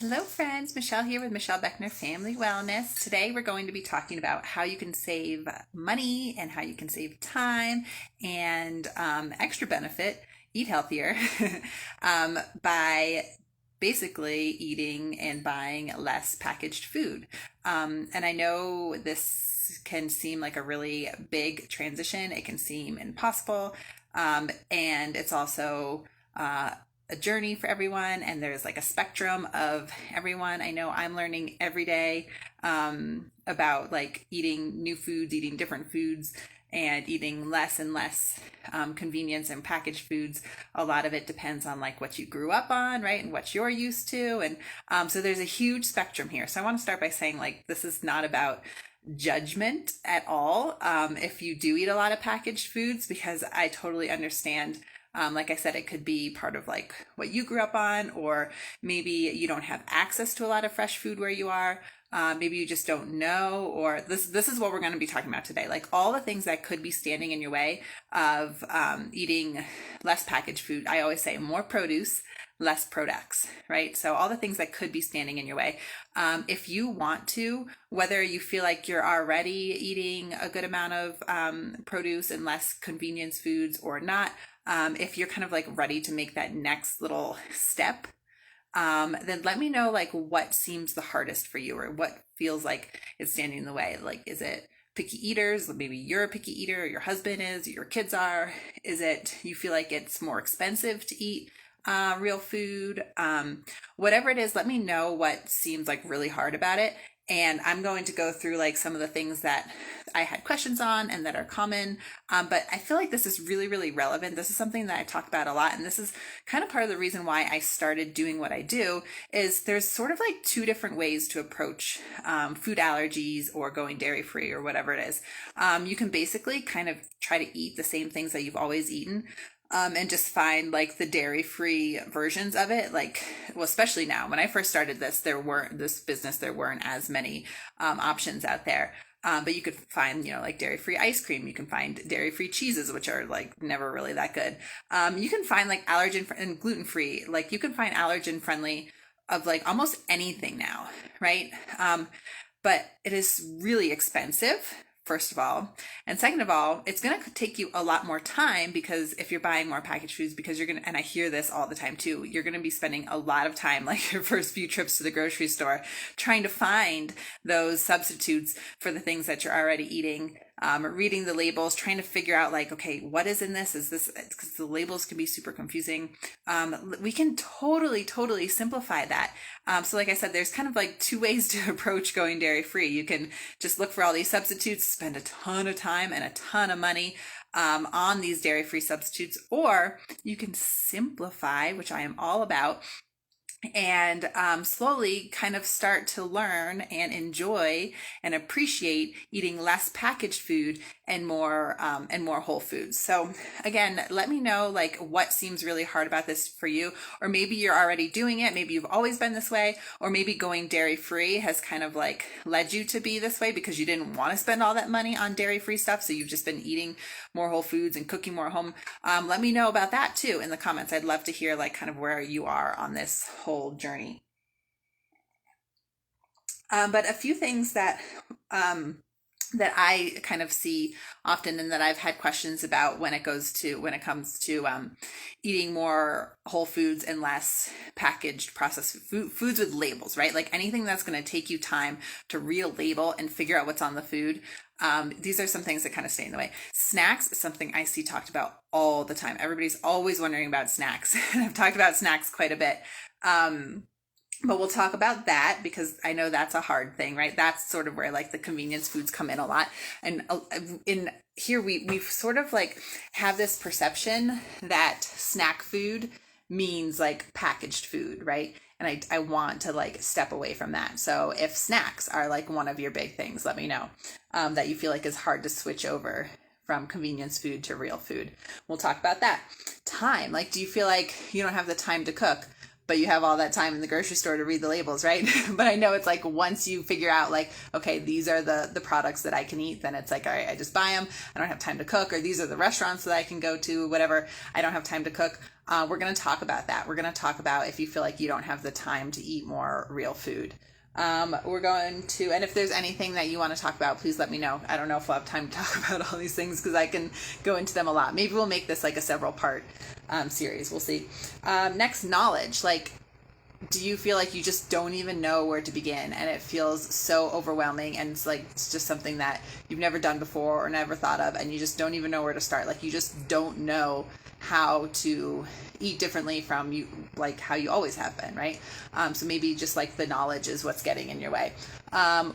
Hello friends, Michelle here with Michelle Beckner Family Wellness. Today we're going to be talking about how you can save money and how you can save time and extra benefit, eat healthier by basically eating and buying less packaged food. And I know this can seem like a really big transition. It can seem impossible. And it's also a journey for everyone, and there's like a spectrum of everyone. I know I'm learning every day about like eating new foods, eating different foods, and eating less and less convenience and packaged foods. A lot of it depends on like what you grew up on, right, and what you're used to. And so there's a huge spectrum here. So I want to start by saying like this is not about judgment at all if you do eat a lot of packaged foods, because I totally understand. Like I said, it could be part of like what you grew up on, or maybe you don't have access to a lot of fresh food where you are. Maybe you just don't know, or this is what we're going to be talking about today. Like all the things that could be standing in your way of eating less packaged food. I always say more produce, less products, right? So all the things that could be standing in your way. If you want to, whether you feel like you're already eating a good amount of produce and less convenience foods or not, if you're kind of like ready to make that next little step, then let me know like what seems the hardest for you, or what feels like it's standing in the way. Like, is it picky eaters? Maybe you're a picky eater, or your husband is, or your kids are. Is it you feel like it's more expensive to eat real food? Whatever it is, let me know what seems like really hard about it. And I'm going to go through like some of the things that I had questions on and that are common. But I feel like this is really, really relevant. This is something that I talk about a lot. And this is kind of part of the reason why I started doing what I do. Is there's sort of like two different ways to approach food allergies or going dairy free or whatever it is. You can basically kind of try to eat the same things that you've always eaten. And just find like the dairy-free versions of it. Like, well, especially now, when I first started there weren't as many options out there. But you could find, like dairy-free ice cream. You can find dairy-free cheeses, which are like never really that good. You can find like allergen and gluten-free. Like you can find allergen-friendly of like almost anything now, right? But it is really expensive, first of all. And second of all, it's going to take you a lot more time, because if you're buying more packaged foods, because you're going to, and I hear this all the time too, you're going to be spending a lot of time, like your first few trips to the grocery store, trying to find those substitutes for the things that you're already eating. Reading the labels, trying to figure out like, okay, what is in this? Is this, because the labels can be super confusing. We can totally simplify that. So like I said, there's kind of like two ways to approach going dairy free. You can just look for all these substitutes, spend a ton of time and a ton of money on these dairy free substitutes, or you can simplify, which I am all about, and slowly kind of start to learn and enjoy and appreciate eating less packaged food and more whole foods. So again, let me know like what seems really hard about this for you, or maybe you're already doing it. Maybe you've always been this way, or maybe going dairy free has kind of like led you to be this way because you didn't want to spend all that money on dairy free stuff. So you've just been eating more whole foods and cooking more at home. Let me know about that too in the comments. I'd love to hear like kind of where you are on this whole journey. But a few things that I kind of see often, and that I've had questions about when it comes to eating more whole foods and less packaged processed foods with labels, right? Like anything that's going to take you time to read a label and figure out what's on the food. These are some things that kind of stay in the way. Snacks is something I see talked about all the time. Everybody's always wondering about snacks. And I've talked about snacks quite a bit. But we'll talk about that because I know that's a hard thing, right? That's sort of where like the convenience foods come in a lot. And in here, we've sort of like have this perception that snack food means like packaged food, right? And I want to like step away from that. So if snacks are like one of your big things, let me know that you feel like is hard to switch over from convenience food to real food. We'll talk about that. Time, like, do you feel like you don't have the time to cook, but you have all that time in the grocery store to read the labels, right? But I know it's like once you figure out like, okay, these are the products that I can eat, then it's like, all right, I just buy them. I don't have time to cook, or these are the restaurants that I can go to, whatever. I don't have time to cook. we're going to talk about that. We're going to talk about if you feel like you don't have the time to eat more real food. We're going to, and if there's anything that you want to talk about, please let me know. I don't know if we'll have time to talk about all these things because I can go into them a lot. Maybe we'll make this like a several part series. We'll see. Next, knowledge. Like, do you feel like you just don't even know where to begin and it feels so overwhelming and it's like it's just something that you've never done before or never thought of and you just don't even know where to start? Like, you just don't know how to eat differently from you, like how you always have been, right? So maybe just like the knowledge is what's getting in your way.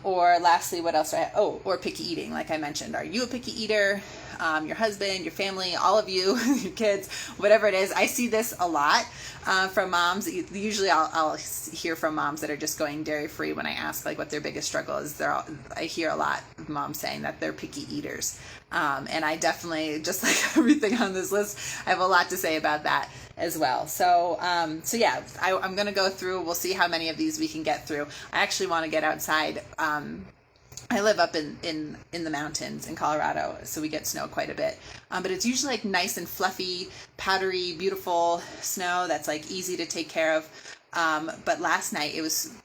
Or lastly, what else do I have? Oh, or picky eating, like I mentioned. Are you a picky eater? Your husband, your family, all of you, your kids, whatever it is. I see this a lot from moms. Usually I'll hear from moms that are just going dairy free when I ask like what their biggest struggle is. I hear a lot of moms saying that they're picky eaters. And I definitely, just like everything on this list, I have a lot to say about that as well. So yeah, I'm going to go through. We'll see how many of these we can get through. I actually want to get outside. I live up in the mountains in Colorado, so we get snow quite a bit. But it's usually like nice and fluffy, powdery, beautiful snow that's like easy to take care of. But last night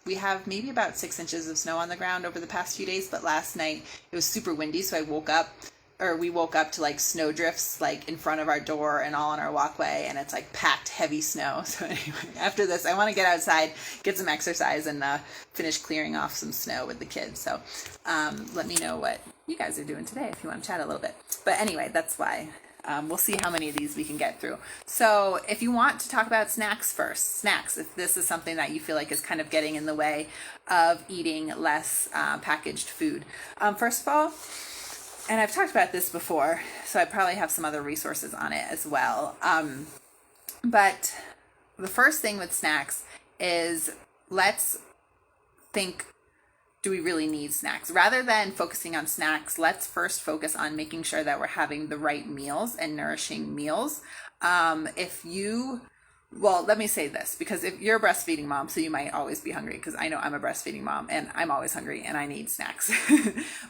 we have maybe about 6 inches of snow on the ground over the past few days. But last night it was super windy, so we woke up to like snow drifts like in front of our door and all on our walkway, and it's like packed heavy snow. So anyway, after this I want to get outside, get some exercise, and finish clearing off some snow with the kids. So let me know what you guys are doing today if you want to chat a little bit. But anyway, that's why we'll see how many of these we can get through. So if you want to talk about snacks first, if this is something that you feel like is kind of getting in the way of eating less packaged food, first of all, and I've talked about this before, so I probably have some other resources on it as well. But the first thing with snacks is let's think, do we really need snacks? Rather than focusing on snacks, let's first focus on making sure that we're having the right meals and nourishing meals. Well, let me say this, because if you're a breastfeeding mom, so you might always be hungry, because I know I'm a breastfeeding mom and I'm always hungry and I need snacks.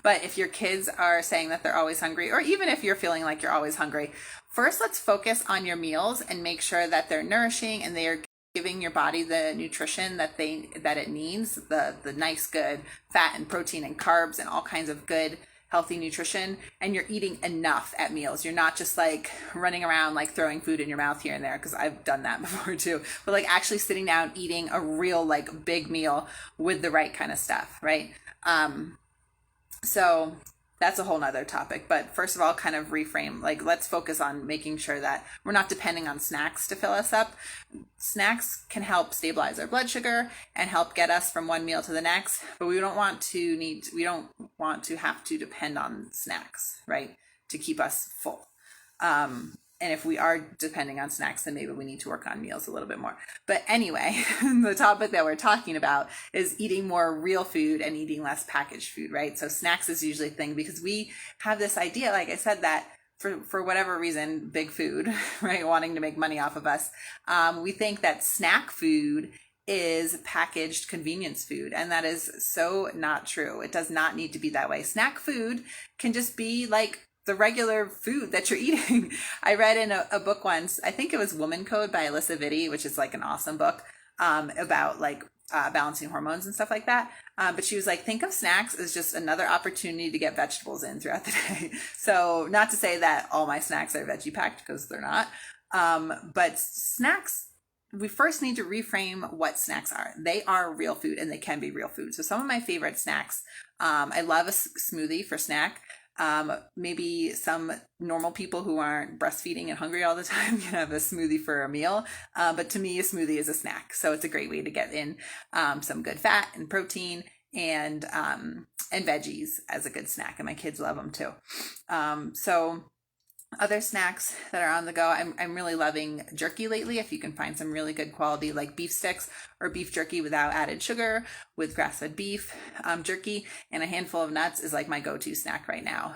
But if your kids are saying that they're always hungry, or even if you're feeling like you're always hungry, first let's focus on your meals and make sure that they're nourishing and they are giving your body the nutrition that it needs, the nice good fat and protein and carbs and all kinds of good healthy nutrition, and you're eating enough at meals. You're not just like running around like throwing food in your mouth here and there, because I've done that before too, but like actually sitting down eating a real like big meal with the right kind of stuff, right? So that's a whole nother topic. But first of all, kind of reframe, like let's focus on making sure that we're not depending on snacks to fill us up. Snacks can help stabilize our blood sugar and help get us from one meal to the next, but we don't want to have to depend on snacks, right, to keep us full. And if we are depending on snacks, then maybe we need to work on meals a little bit more. But anyway, the topic that we're talking about is eating more real food and eating less packaged food, right? So snacks is usually a thing because we have this idea, like I said, that for whatever reason, big food, right, wanting to make money off of us, we think that snack food is packaged convenience food, and that is so not true. It does not need to be that way. Snack food can just be like the regular food that you're eating. I read in a book once, I think it was Woman Code by Alyssa Vitti, which is like an awesome book about like balancing hormones and stuff like that. But she was like, think of snacks as just another opportunity to get vegetables in throughout the day. So not to say that all my snacks are veggie packed, because they're not. But snacks, we first need to reframe what snacks are. They are real food and they can be real food. So some of my favorite snacks, I love a smoothie for snack. Maybe some normal people who aren't breastfeeding and hungry all the time can have a smoothie for a meal. But to me, a smoothie is a snack. So it's a great way to get in some good fat and protein and veggies as a good snack. And my kids love them too. So other snacks that are on the go, I'm really loving jerky lately. If you can find some really good quality like beef sticks or beef jerky without added sugar with grass-fed beef jerky and a handful of nuts is like my go-to snack right now.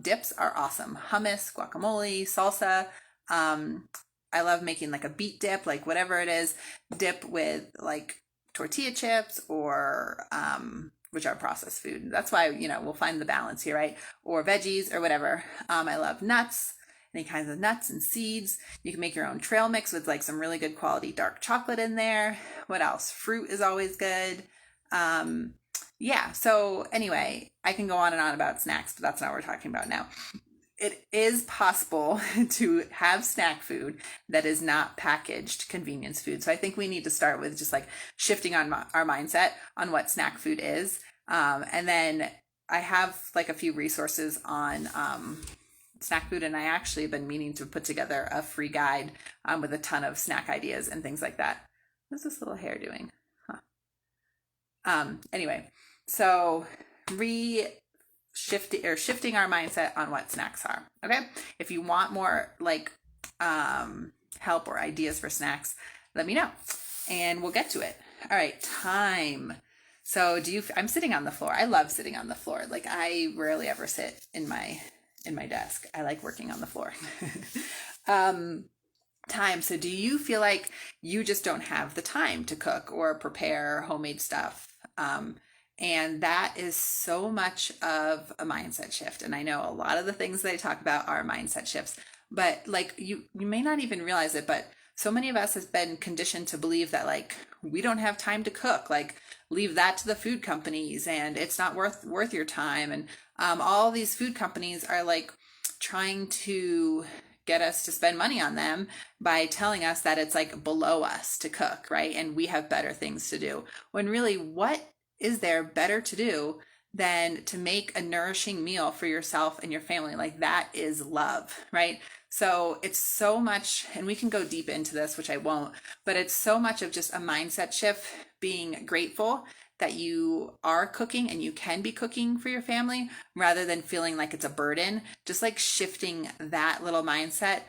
Dips are awesome. Hummus, guacamole, salsa. I love making like a beet dip, like whatever it is, dip with like tortilla chips or which are processed food. That's why, we'll find the balance here, right? Or veggies or whatever. I love nuts any kinds of nuts and seeds. You can make your own trail mix with like some really good quality dark chocolate in there. What else? Fruit is always good. Yeah, so anyway, I can go on and on about snacks, but that's not what we're talking about now. It is possible to have snack food that is not packaged convenience food. So I think we need to start with just like shifting on our mindset on what snack food is. And then I have like a few resources on snack food, and I actually have been meaning to put together a free guide with a ton of snack ideas and things like that. What's this little hair doing? Anyway, so shifting our mindset on what snacks are. Okay. If you want more like help or ideas for snacks, let me know and we'll get to it. All right. Time. So I'm sitting on the floor. I love sitting on the floor. Like I rarely ever sit in my desk. I like working on the floor. Time. So do you feel like you just don't have the time to cook or prepare homemade stuff? And that is so much of a mindset shift. And I know a lot of the things that I talk about are mindset shifts, but like you may not even realize it, but so many of us has been conditioned to believe that like we don't have time to cook, like leave that to the food companies and it's not worth your time. And all these food companies are like trying to get us to spend money on them by telling us that it's like below us to cook, right? And we have better things to do. When really, what is there better to do than to make a nourishing meal for yourself and your family? Like that is love, right? So it's so much, and we can go deep into this, which I won't, but it's so much of just a mindset shift, being grateful that you are cooking and you can be cooking for your family rather than feeling like it's a burden. Just like shifting that little mindset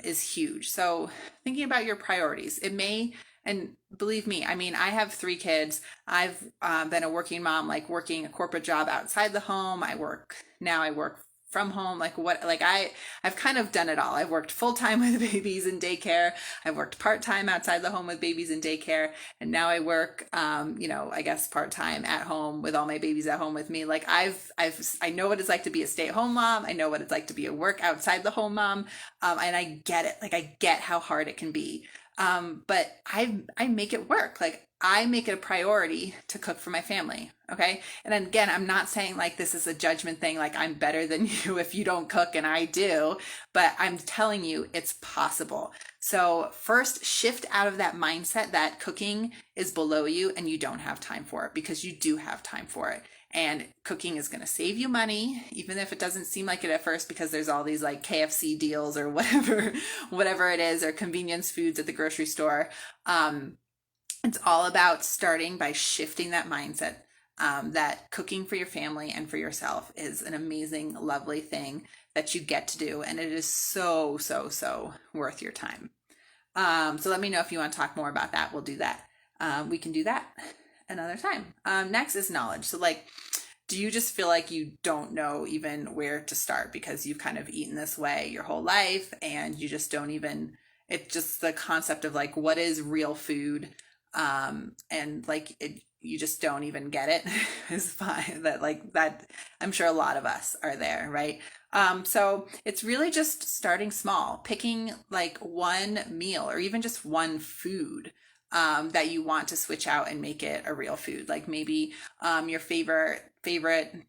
is huge. So thinking about your priorities, it may, and believe me, I mean, I have 3 kids. I've been a working mom, like working a corporate job outside the home. I work from home, I've kind of done it all. I've worked full-time with babies in daycare. I've worked part-time outside the home with babies in daycare. And now I work, I guess part-time at home with all my babies at home with me. Like I know what it's like to be a stay-at-home mom. I know what it's like to be a work outside the home mom. And I get it. Like I get how hard it can be. But I make it work. Like I make it a priority to cook for my family. Okay. And then again, I'm not saying like this is a judgment thing, like I'm better than you if you don't cook and I do, but I'm telling you it's possible. So first, shift out of that mindset that cooking is below you and you don't have time for it, because you do have time for it. And cooking is going to save you money, even if it doesn't seem like it at first, because there's all these like KFC deals or whatever it is, or convenience foods at the grocery store. It's all about starting by shifting that mindset, that cooking for your family and for yourself is an amazing, lovely thing that you get to do. And it is so, so, so worth your time. So let me know if you want to talk more about that. We'll do that. We can do that another time. Next is knowledge. So like, do you just feel like you don't know even where to start because you've kind of eaten this way your whole life and you just don't even, it's just the concept of like, what is real food? And like you just don't even get it. Is fine. That I'm sure a lot of us are there, right? So it's really just starting small, picking like one meal or even just one food that you want to switch out and make it a real food. Like maybe your favorite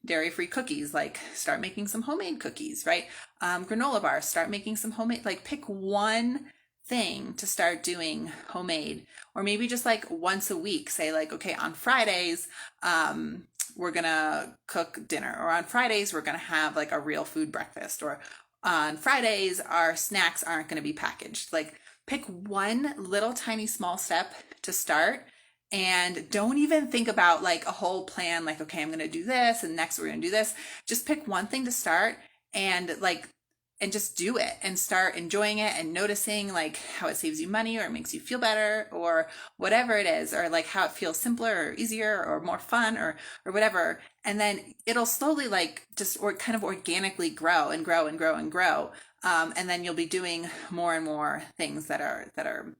dairy-free cookies, like start making some homemade cookies, right? Granola bars, start making some homemade, like pick one thing to start doing homemade, or maybe just like once a week say like, okay, on Fridays we're gonna cook dinner, or on Fridays we're gonna have like a real food breakfast, or on Fridays our snacks aren't going to be packaged. Like pick one little tiny small step to start, and don't even think about like a whole plan, like okay, I'm going to do this and next we're going to do this. Just pick one thing to start and just do it and start enjoying it and noticing like how it saves you money or it makes you feel better or whatever it is, or like how it feels simpler or easier or more fun or whatever. And then it'll slowly like just or kind of organically grow and grow and grow and grow. And then you'll be doing more and more things that are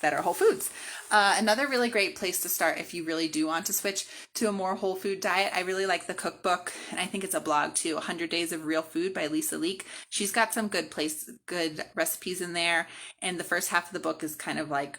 that are whole foods. Another really great place to start if you really do want to switch to a more whole food diet, I really like the cookbook, and I think it's a blog too, 100 Days of Real Food by Lisa Leake. She's got some good recipes in there, and the first half of the book is kind of like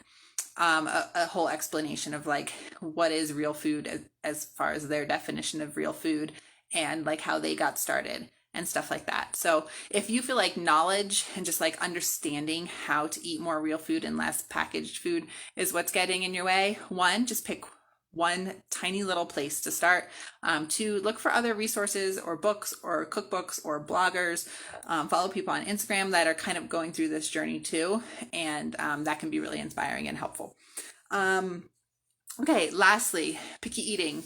a whole explanation of like what is real food as far as their definition of real food and like how they got started and stuff like that. So if you feel like knowledge and just like understanding how to eat more real food and less packaged food is what's getting in your way, one, just pick one tiny little place to start. Two, look for other resources or books or cookbooks or bloggers. Follow people on Instagram that are kind of going through this journey too, and that can be really inspiring and helpful. Okay, lastly, picky eating.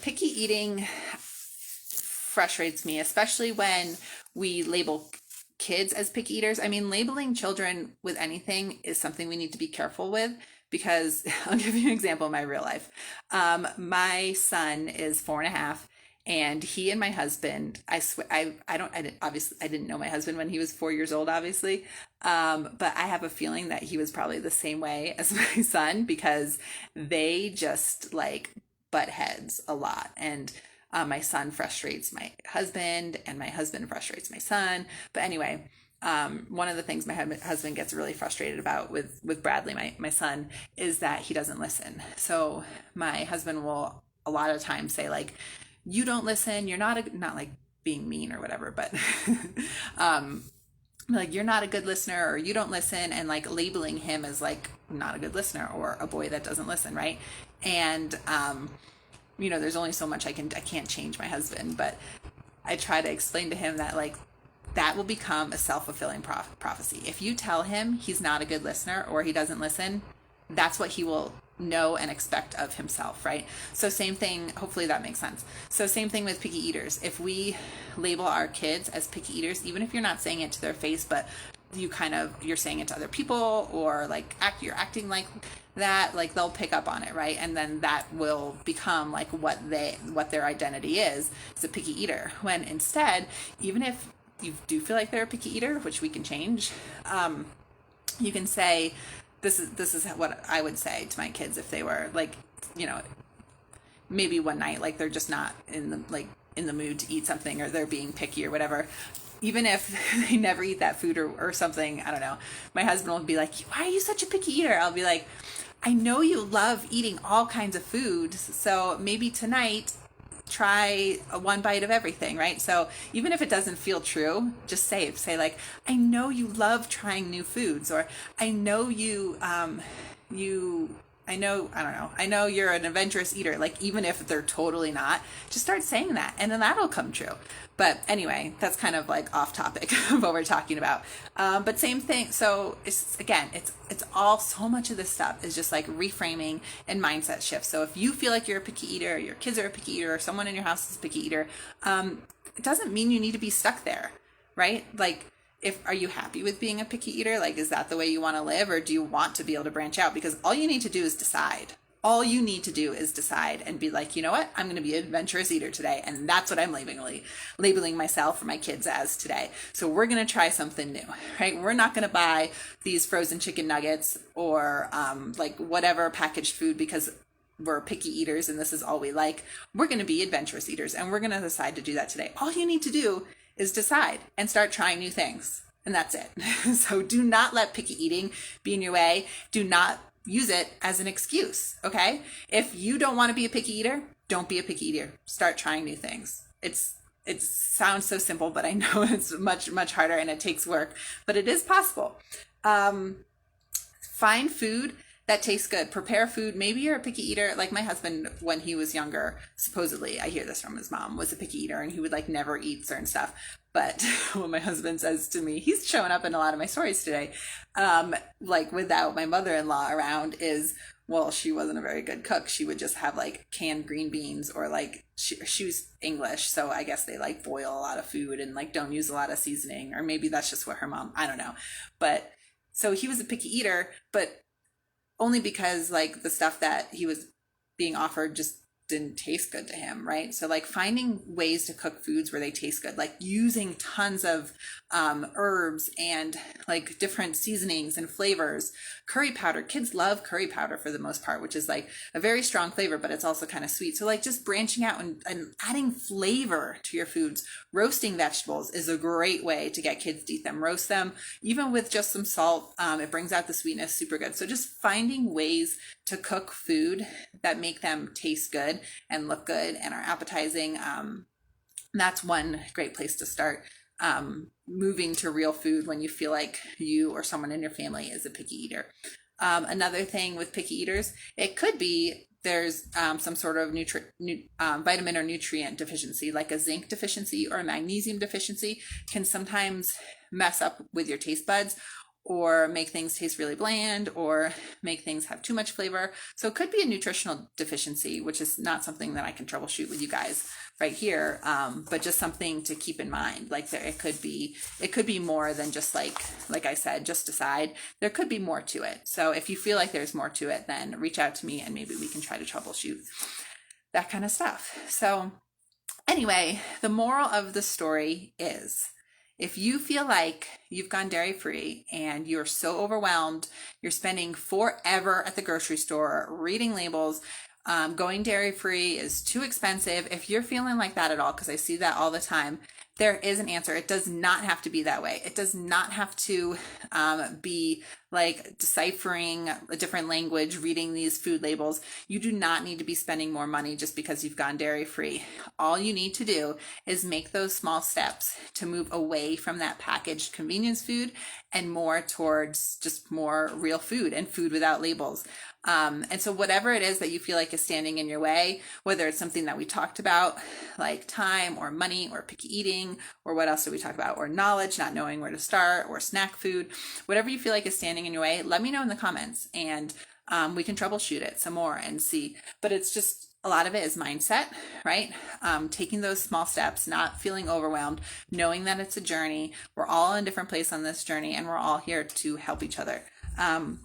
Picky eating frustrates me, especially when we label kids as picky eaters. I mean, labeling children with anything is something we need to be careful with, because I'll give you an example of my real life. My son is 4.5, and he and my husband, obviously I didn't know my husband when he was 4 years old, obviously. But I have a feeling that he was probably the same way as my son, because they just like butt heads a lot. And my son frustrates my husband, and my husband frustrates my son. But anyway, one of the things my husband gets really frustrated about with Bradley, my son, is that he doesn't listen. So my husband will a lot of times say like, you don't listen, you're not like being mean or whatever, but like, you're not a good listener, or you don't listen, and like labeling him as like not a good listener or a boy that doesn't listen, right? And there's only so much I can't change my husband, but I try to explain to him that like that will become a self-fulfilling prophecy. If you tell him he's not a good listener or he doesn't listen, that's what he will know and expect of himself, right? So same thing, hopefully that makes sense. So same thing with picky eaters. If we label our kids as picky eaters, even if you're not saying it to their face, but you're saying it to other people, or like you're acting like that, like they'll pick up on it, right? And then that will become like what their identity is a picky eater. When instead, even if you do feel like they're a picky eater, which we can change, you can say, this is what I would say to my kids if they were like, maybe one night like they're just not in the mood to eat something, or they're being picky or whatever. Even if they never eat that food or something, I don't know, my husband will be like, why are you such a picky eater? I'll be like, I know you love eating all kinds of food, so maybe tonight try one bite of everything, right? So even if it doesn't feel true, just say like, I know you love trying new foods, or I know I know you're an adventurous eater. Like, even if they're totally not, just start saying that, and then that'll come true. But anyway, that's kind of like off topic of what we're talking about. But same thing. So it's all, so much of this stuff is just like reframing and mindset shifts. So if you feel like you're a picky eater, or your kids are a picky eater, or someone in your house is a picky eater, it doesn't mean you need to be stuck there, right? Like, are you happy with being a picky eater? Like, is that the way you want to live, or do you want to be able to branch out? Because all you need to do is decide. All you need to do is decide and be like, you know what? I'm going to be an adventurous eater today. And that's what I'm labeling myself or my kids as today. So we're going to try something new, right? We're not going to buy these frozen chicken nuggets or like whatever packaged food because we're picky eaters and this is all we like. We're going to be adventurous eaters, and we're going to decide to do that today. All you need to do is decide and start trying new things. And that's it. So do not let picky eating be in your way. Do not use it as an excuse, okay? If you don't want to be a picky eater, don't be a picky eater. Start trying new things. It sounds so simple, but I know it's much, much harder and it takes work, but it is possible. Find food that tastes good. Prepare food. Maybe you're a picky eater. Like my husband, when he was younger, supposedly, I hear this from his mom, was a picky eater, and he would like never eat certain stuff. But what my husband says to me, he's showing up in a lot of my stories today, like without my mother-in-law around, is, well, she wasn't a very good cook. She would just have like canned green beans, or like she was English, so I guess they like boil a lot of food and like don't use a lot of seasoning, or maybe that's just what her mom, I don't know. But so he was a picky eater, but only because like the stuff that he was being offered just didn't taste good to him, right? So like finding ways to cook foods where they taste good, like using tons of herbs and like different seasonings and flavors. Curry powder, kids love curry powder for the most part, which is like a very strong flavor, but it's also kind of sweet. So like just branching out and adding flavor to your foods. Roasting vegetables is a great way to get kids to eat them. Roast them, even with just some salt. It brings out the sweetness, super good. So just finding ways to cook food that make them taste good and look good and are appetizing. That's one great place to start. Moving to real food when you feel like you or someone in your family is a picky eater. Another thing with picky eaters, it could be there's some sort of vitamin or nutrient deficiency, like a zinc deficiency or a magnesium deficiency, can sometimes mess up with your taste buds or make things taste really bland or make things have too much flavor. So it could be a nutritional deficiency, which is not something that I can troubleshoot with you guys right here, but just something to keep in mind. Like it could be more than just like I said, just decide. There could be more to it. So if you feel like there's more to it, then reach out to me and maybe we can try to troubleshoot that kind of stuff. So anyway, the moral of the story is, if you feel like you've gone dairy free and you're so overwhelmed, you're spending forever at the grocery store reading labels, going dairy free is too expensive. If you're feeling like that at all, because I see that all the time, there is an answer. It does not have to be that way. It does not have to be like deciphering a different language, reading these food labels. You do not need to be spending more money just because you've gone dairy free. All you need to do is make those small steps to move away from that packaged convenience food and more towards just more real food and food without labels. And so whatever it is that you feel like is standing in your way, whether it's something that we talked about, like time or money or picky eating, or what else did we talk about, or knowledge, not knowing where to start, or snack food, whatever you feel like is standing in your way, let me know in the comments and we can troubleshoot it some more and see. But it's just, a lot of it is mindset, right? Taking those small steps, not feeling overwhelmed, knowing that it's a journey. We're all in a different place on this journey and we're all here to help each other. And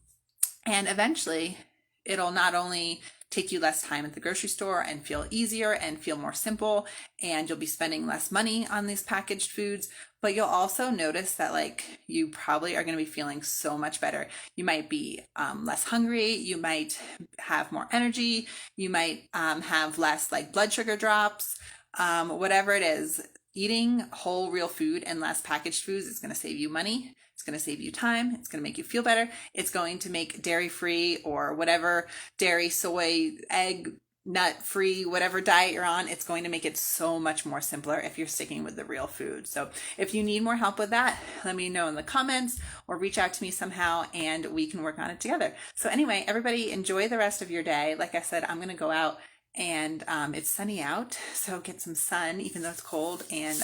eventually it'll not only take you less time at the grocery store and feel easier and feel more simple, and you'll be spending less money on these packaged foods, but you'll also notice that like you probably are going to be feeling so much better. You might be less hungry, you might have more energy, you might have less like blood sugar drops, whatever it is. Eating whole real food and less packaged foods is going to save you money. It's going to save you time. It's going to make you feel better. It's going to make dairy-free or whatever dairy, soy, egg, nut-free, whatever diet you're on, it's going to make it so much more simpler if you're sticking with the real food. So if you need more help with that, let me know in the comments or reach out to me somehow and we can work on it together. So anyway, everybody enjoy the rest of your day. Like I said, I'm going to go out and it's sunny out, so get some sun even though it's cold, and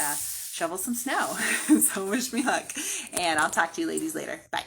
shovel some snow. So wish me luck, and I'll talk to you ladies later. Bye.